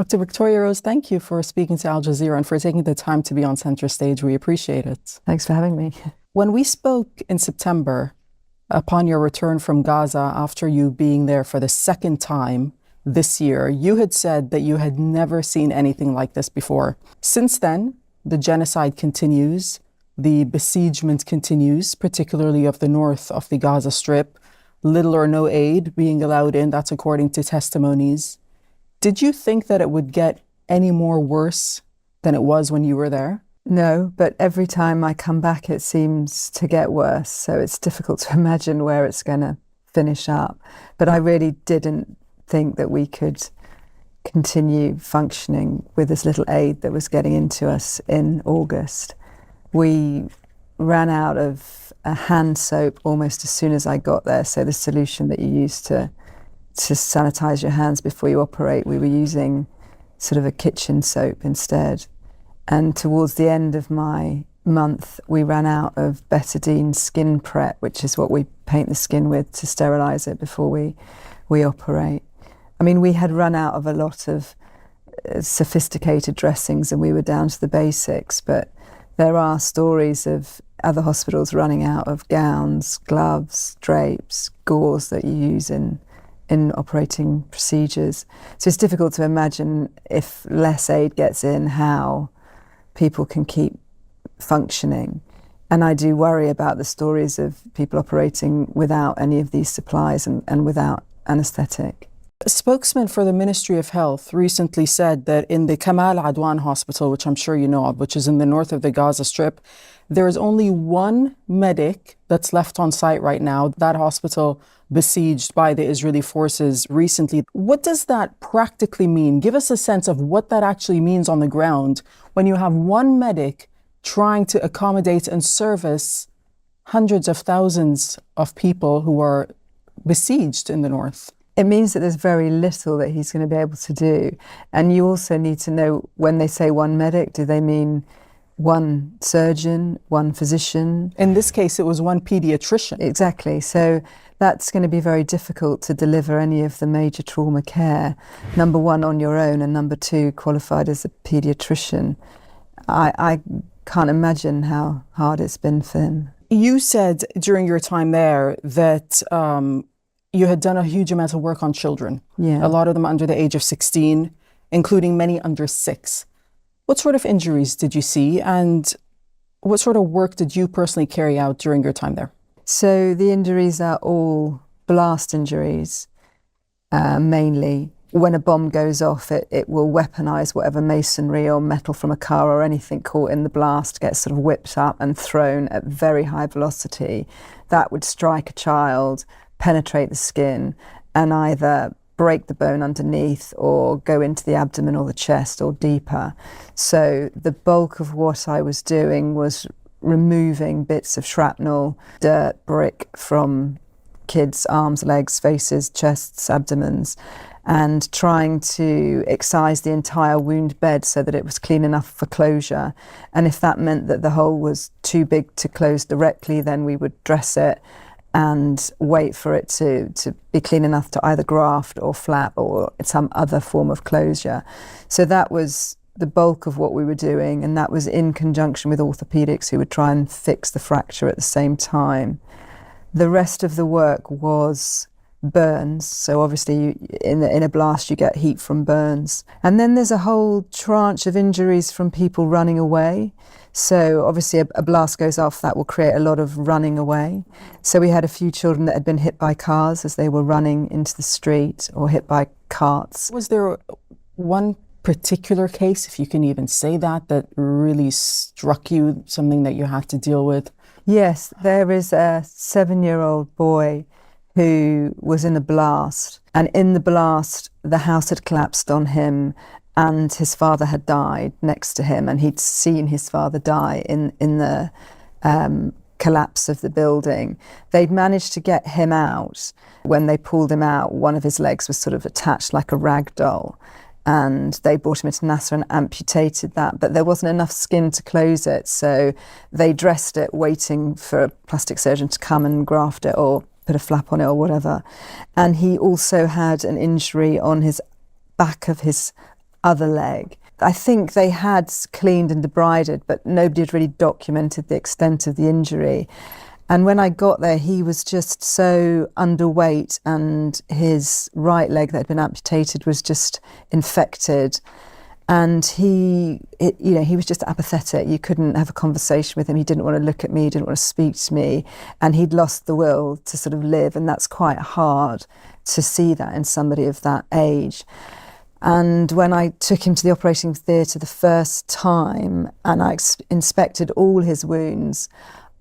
Dr. Victoria Rose, thank you for speaking to Aljezeera and for taking the time to be on center stage. We appreciate it. Thanks for having me. When we spoke in September, upon your return from Gaza after you being there for the second time this year, you had said that you had never seen anything like this before. Since then, the genocide continues, the besiegement continues, particularly of the north of the Gaza Strip, little or no aid being allowed in, that's according to testimonies. Did you think that it would get any more worse than it was when you were there? No, but every time I come back, it seems to get worse. So it's difficult to imagine where it's going to finish up. But I really didn't think that we could continue functioning with this little aid that was getting into us in August. We ran out of a hand soap almost as soon as I got there. So the solution that you use to sanitize your hands before you operate, we were using sort of a kitchen soap instead. And towards the end of my month, we ran out of betadine skin prep, which is what we paint the skin with to sterilize it before we operate. I mean, we had run out of a lot of sophisticated dressings and we were down to the basics, but there are stories of other hospitals running out of gowns, gloves, drapes, gauze that you use in operating procedures. So it's difficult to imagine if less aid gets in, how people can keep functioning. And I do worry about the stories of people operating without any of these supplies and without anaesthetic. A spokesman for the Ministry of Health recently said that in the Kamal Adwan Hospital, which I'm sure you know of, which is in the north of the Gaza Strip, there is only one medic that's left on site right now. That hospital besieged by the Israeli forces recently. What does that practically mean? Give us a sense of what that actually means on the ground when you have one medic trying to accommodate and service hundreds of thousands of people who are besieged in the north. It means that there's very little that he's going to be able to do. And you also need to know, when they say one medic, do they mean one surgeon, one physician? In this case, it was one pediatrician. Exactly. So that's going to be very difficult to deliver any of the major trauma care. Number one, on your own, and number two, qualified as a pediatrician. I can't imagine how hard it's been for him. You said during your time there that you had done a huge amount of work on children. Yeah. A lot of them under the age of 16, including many under 6. What sort of injuries did you see, and what sort of work did you personally carry out during your time there? So the injuries are all blast injuries, mainly. When a bomb goes off, it will weaponize whatever masonry or metal from a car or anything caught in the blast gets sort of whipped up and thrown at very high velocity. That would strike a child, penetrate the skin, and either break the bone underneath or go into the abdomen or the chest or deeper. So the bulk of what I was doing was removing bits of shrapnel, dirt, brick from kids' arms, legs, faces, chests, abdomens, and trying to excise the entire wound bed so that it was clean enough for closure. And if that meant that the hole was too big to close directly, then we would dress it and wait for it to be clean enough to either graft or flap or some other form of closure. So that was the bulk of what we were doing, and that was in conjunction with orthopedics who would try and fix the fracture at the same time. The rest of the work was burns. So obviously in a blast you get heat from burns. And then there's a whole tranche of injuries from people running away. So obviously a blast goes off, that will create a lot of running away. So we had a few children that had been hit by cars as they were running into the street, or hit by carts. Was there one particular case, if you can even say that really struck you, something that you had to deal with? Yes, there is a 7-year-old boy who was in a blast, and in the blast the house had collapsed on him and his father had died next to him, and he'd seen his father die in the collapse of the building. They'd managed to get him out. When they pulled him out, one of his legs was sort of attached like a rag doll, and they brought him into Nasser and amputated that, but there wasn't enough skin to close it, so they dressed it waiting for a plastic surgeon to come and graft it or put a flap on it or whatever. And he also had an injury on his back of his other leg. I think they had cleaned and debrided, but nobody had really documented the extent of the injury. And when I got there, he was just so underweight, and his right leg that had been amputated was just infected. And he was just apathetic. You couldn't have a conversation with him. He didn't want to look at me. He didn't want to speak to me. And he'd lost the will to sort of live. And that's quite hard to see that in somebody of that age. And when I took him to the operating theatre the first time and I inspected all his wounds,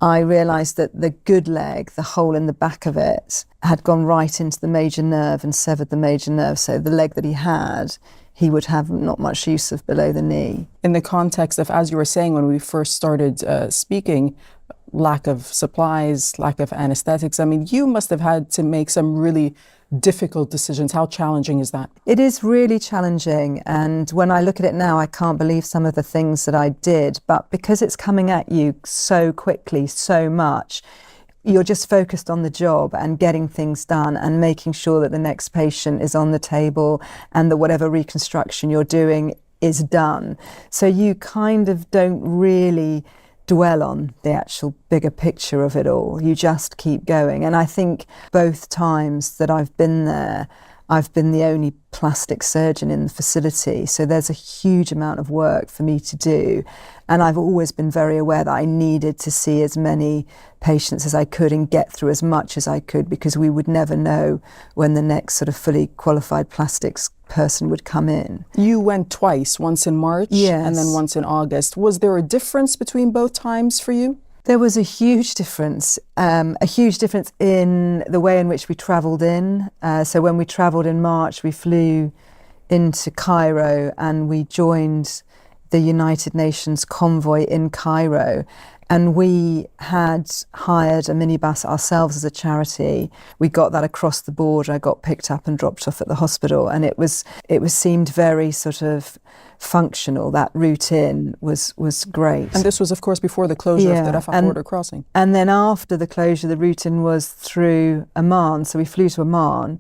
I realised that the good leg, the hole in the back of it, had gone right into the major nerve and severed the major nerve. So the leg that he had, he would have not much use of below the knee. In the context of, as you were saying when we first started speaking, lack of supplies, lack of anesthetics, I mean, you must have had to make some really difficult decisions. How challenging is that? It is really challenging, and when I look at it now, I can't believe some of the things that I did, but because it's coming at you so quickly, so much, you're just focused on the job and getting things done and making sure that the next patient is on the table and that whatever reconstruction you're doing is done. So you kind of don't really dwell on the actual bigger picture of it all. You just keep going. And I think both times that I've been there, I've been the only plastic surgeon in the facility. So there's a huge amount of work for me to do. And I've always been very aware that I needed to see as many patients as I could and get through as much as I could, because we would never know when the next sort of fully qualified plastics person would come in. You went twice, once in March Yes. and then once in August. Was there a difference between both times for you? There was a huge difference in the way in which we travelled in. So when we travelled in March, we flew into Cairo and we joined the United Nations convoy in Cairo. And we had hired a minibus ourselves as a charity. We got that across the border. I got picked up and dropped off at the hospital, and it seemed very sort of functional. That route in was great. And this was, of course, before the closure of the Rafah border crossing. And then after the closure, the route in was through Amman. So we flew to Amman,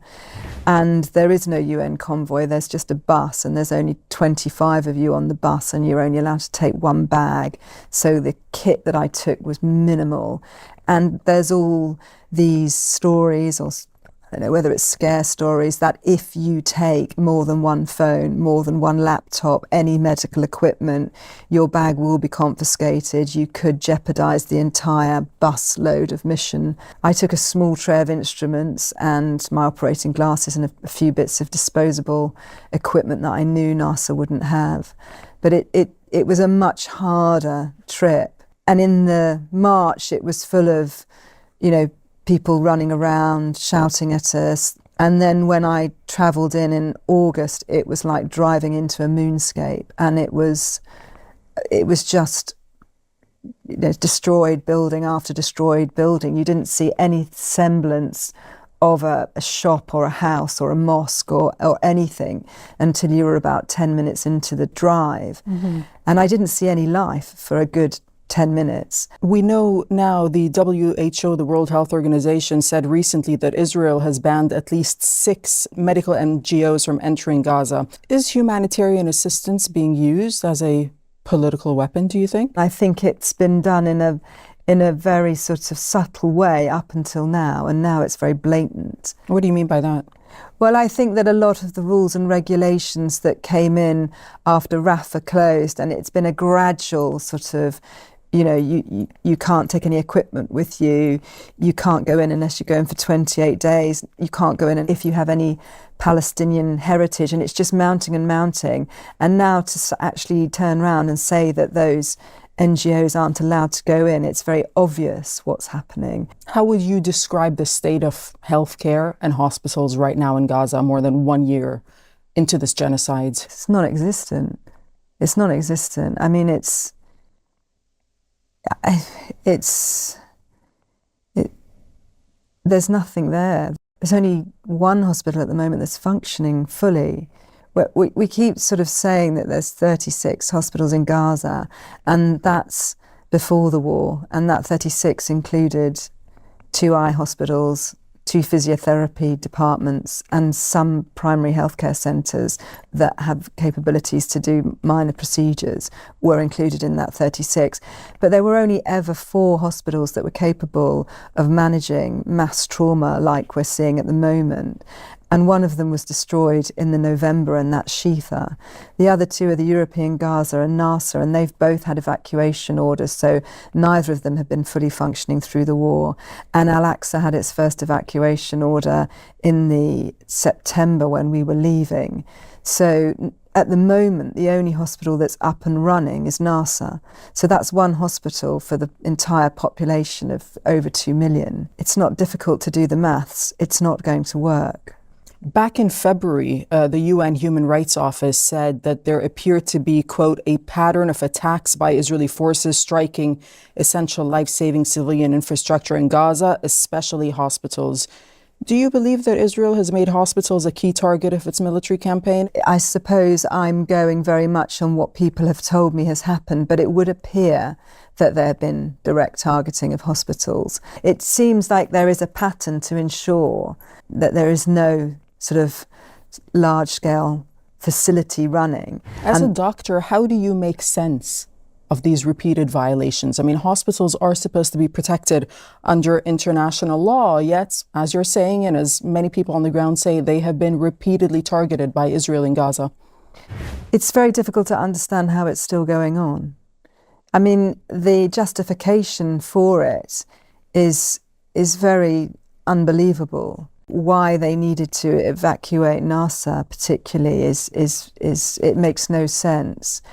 and there is no UN convoy. There's just a bus, and there's only 25 of you on the bus, and you're only allowed to take one bag. So the kit that I took was minimal. And there's all these stories, or I don't know whether it's scare stories, that if you take more than one phone, more than one laptop, any medical equipment, your bag will be confiscated. You could jeopardise the entire bus load of mission. I took a small tray of instruments and my operating glasses and a few bits of disposable equipment that I knew NASA wouldn't have. But it was a much harder trip. And in the March, it was full of, people running around, shouting at us. And then when I travelled in August, it was like driving into a moonscape. And it was just destroyed building after destroyed building. You didn't see any semblance of a shop or a house or a mosque or anything until you were about 10 minutes into the drive. Mm-hmm. And I didn't see any life for a good 10 minutes. We know now the WHO, the World Health Organization, said recently that Israel has banned at least 6 medical NGOs from entering Gaza. Is humanitarian assistance being used as a political weapon, do you think? I think it's been done in a very sort of subtle way up until now, and now it's very blatant. What do you mean by that? Well, I think that a lot of the rules and regulations that came in after Rafah closed, and it's been a gradual sort of, you can't take any equipment with you. You can't go in unless you go in for 28 days. You can't go in if you have any Palestinian heritage, and it's just mounting and mounting. And now to actually turn around and say that those NGOs aren't allowed to go in, it's very obvious what's happening. How would you describe the state of healthcare and hospitals right now in Gaza more than 1 year into this genocide? It's non-existent. It's non-existent. I mean, there's nothing there. There's only one hospital at the moment that's functioning fully. We keep sort of saying that there's 36 hospitals in Gaza, and that's before the war, and that 36 included 2 eye hospitals, 2 physiotherapy departments and some primary healthcare centres that have capabilities to do minor procedures were included in that 36. But there were only ever 4 hospitals that were capable of managing mass trauma like we're seeing at the moment. And one of them was destroyed in the November, and that's Shifa. The other 2 are the European Gaza and Nasser, and they've both had evacuation orders, so neither of them have been fully functioning through the war. And Al-Aqsa had its first evacuation order in the September when we were leaving. So at the moment, the only hospital that's up and running is Nasser. So that's one hospital for the entire population of over 2 million. It's not difficult to do the maths. It's not going to work. Back in February, the UN Human Rights Office said that there appeared to be, quote, a pattern of attacks by Israeli forces striking essential life-saving civilian infrastructure in Gaza, especially hospitals. Do you believe that Israel has made hospitals a key target of its military campaign? I suppose I'm going very much on what people have told me has happened, but it would appear that there have been direct targeting of hospitals. It seems like there is a pattern to ensure that there is no sort of large-scale facility running. As a doctor, how do you make sense of these repeated violations? I mean, hospitals are supposed to be protected under international law, yet, as you're saying, and as many people on the ground say, they have been repeatedly targeted by Israel in Gaza. It's very difficult to understand how it's still going on. I mean, the justification for it is very unbelievable. Why they needed to evacuate Nasser particularly is it makes no sense.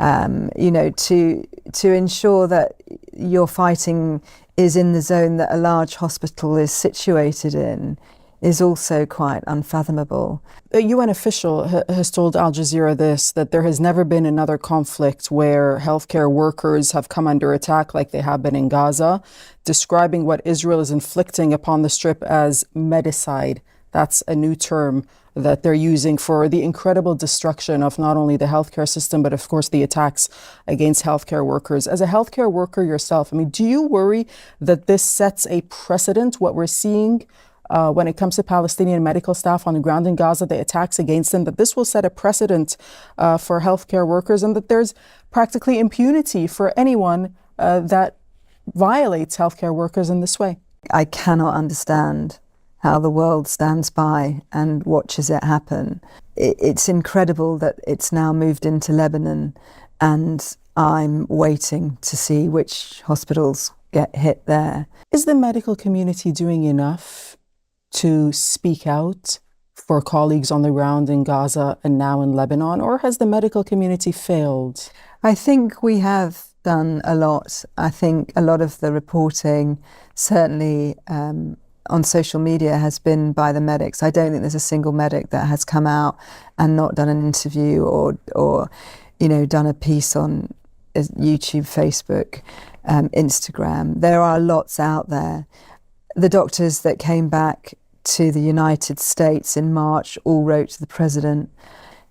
To ensure that your fighting is in the zone that a large hospital is situated in is also quite unfathomable. A UN official has told Aljezeera that there has never been another conflict where healthcare workers have come under attack like they have been in Gaza, describing what Israel is inflicting upon the Strip as medicide. That's a new term that they're using for the incredible destruction of not only the healthcare system, but of course the attacks against healthcare workers. As a healthcare worker yourself, I mean, do you worry that this sets a precedent, what we're seeing when it comes to Palestinian medical staff on the ground in Gaza, the attacks against them, that this will set a precedent for healthcare workers, and that there's practically impunity for anyone that violates healthcare workers in this way? I cannot understand how the world stands by and watches it happen. It's incredible that it's now moved into Lebanon, and I'm waiting to see which hospitals get hit there. Is the medical community doing enough to speak out for colleagues on the ground in Gaza and now in Lebanon, or has the medical community failed? I think we have done a lot. I think a lot of the reporting, certainly on social media, has been by the medics. I don't think there's a single medic that has come out and not done an interview or done a piece on YouTube, Facebook, Instagram. There are lots out there. The doctors that came back to the United States in March all wrote to the president.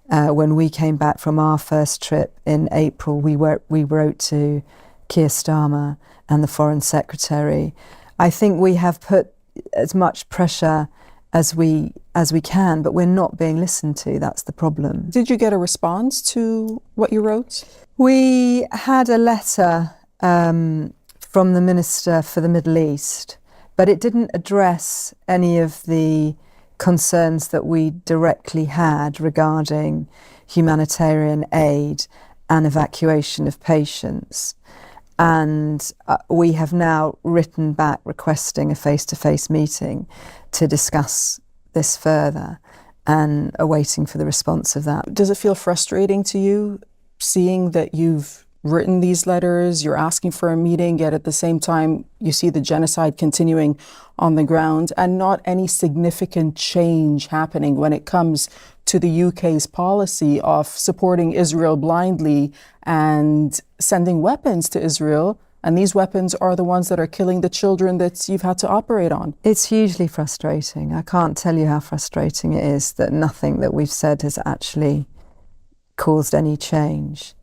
When we came back from our first trip in April, we wrote to Keir Starmer and the Foreign Secretary. I think we have put as much pressure as we can, but we're not being listened to. That's the problem. Did you get a response to what you wrote? We had a letter from the Minister for the Middle East, but it didn't address any of the concerns that we directly had regarding humanitarian aid and evacuation of patients. And we have now written back requesting a face-to-face meeting to discuss this further and are waiting for the response of that. Does it feel frustrating to you seeing that you've written these letters, you're asking for a meeting, yet at the same time you see the genocide continuing on the ground and not any significant change happening when it comes to the UK's policy of supporting Israel blindly and sending weapons to Israel? And these weapons are the ones that are killing the children that you've had to operate on. It's hugely frustrating. I can't tell you how frustrating it is that nothing that we've said has actually caused any change.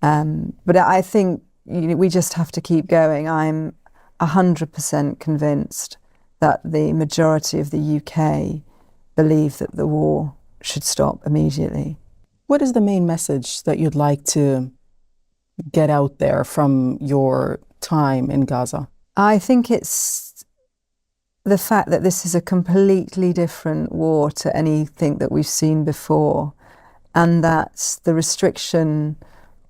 But I think we just have to keep going. I'm 100% convinced that the majority of the UK believe that the war should stop immediately. What is the main message that you'd like to get out there from your time in Gaza? I think it's the fact that this is a completely different war to anything that we've seen before, and that the restriction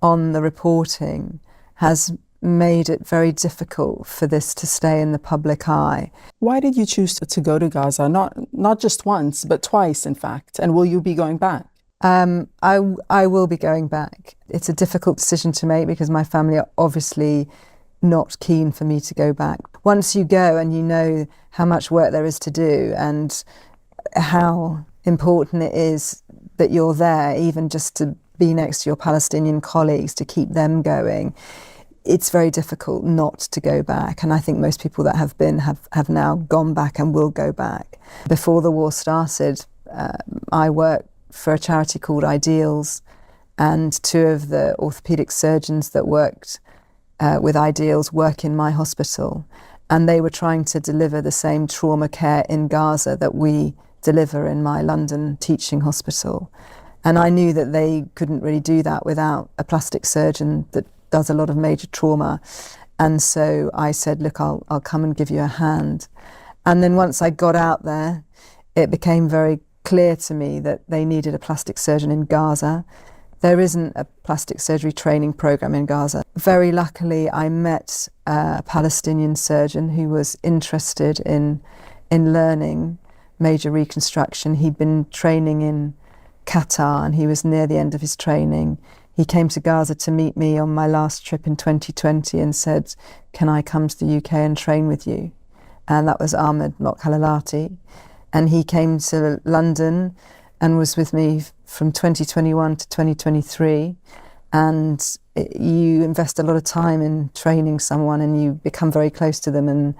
on the reporting has made it very difficult for this to stay in the public eye. Why did you choose to go to Gaza? Not just once, but twice, in fact. And will you be going back? I will be going back. It's a difficult decision to make because my family are obviously not keen for me to go back. Once you go and you know how much work there is to do and how important it is that you're there, even just to be next to your Palestinian colleagues, to keep them going, it's very difficult not to go back. And I think most people that have been have now gone back and will go back. Before the war started, I worked for a charity called Ideals, and two of the orthopaedic surgeons that worked with Ideals work in my hospital, and they were trying to deliver the same trauma care in Gaza that we deliver in my London teaching hospital. And I knew that they couldn't really do that without a plastic surgeon that does a lot of major trauma. And so I said, look, I'll come and give you a hand. And then once I got out there, it became very clear to me that they needed a plastic surgeon in Gaza. There isn't a plastic surgery training program in Gaza. Very luckily, I met a Palestinian surgeon who was interested in learning major reconstruction. He'd been training in Qatar and he was near the end of his training. He came to Gaza to meet me on my last trip in 2020 and said, can I come to the UK and train with you? And that was Ahmed Mokhalalati. And he came to London and was with me from 2021 to 2023. And you invest a lot of time in training someone and you become very close to them. And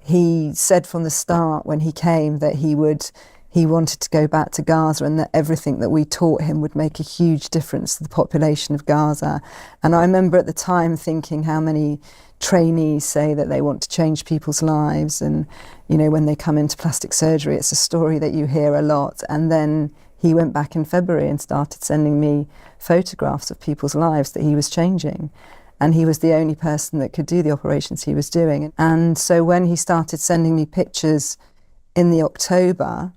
he said from the start when he came that he wanted to go back to Gaza and that everything that we taught him would make a huge difference to the population of Gaza. And I remember at the time thinking how many trainees say that they want to change people's lives, and you know, when they come into plastic surgery, it's a story that you hear a lot. And then he went back in February and started sending me photographs of people's lives that he was changing, and he was the only person that could do the operations he was doing. And so when he started sending me pictures in the October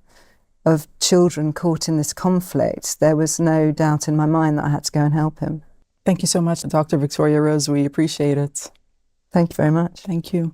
of children caught in this conflict, there was no doubt in my mind that I had to go and help him. Thank you so much, Dr. Victoria Rose. We appreciate it. Thank you very much. Thank you.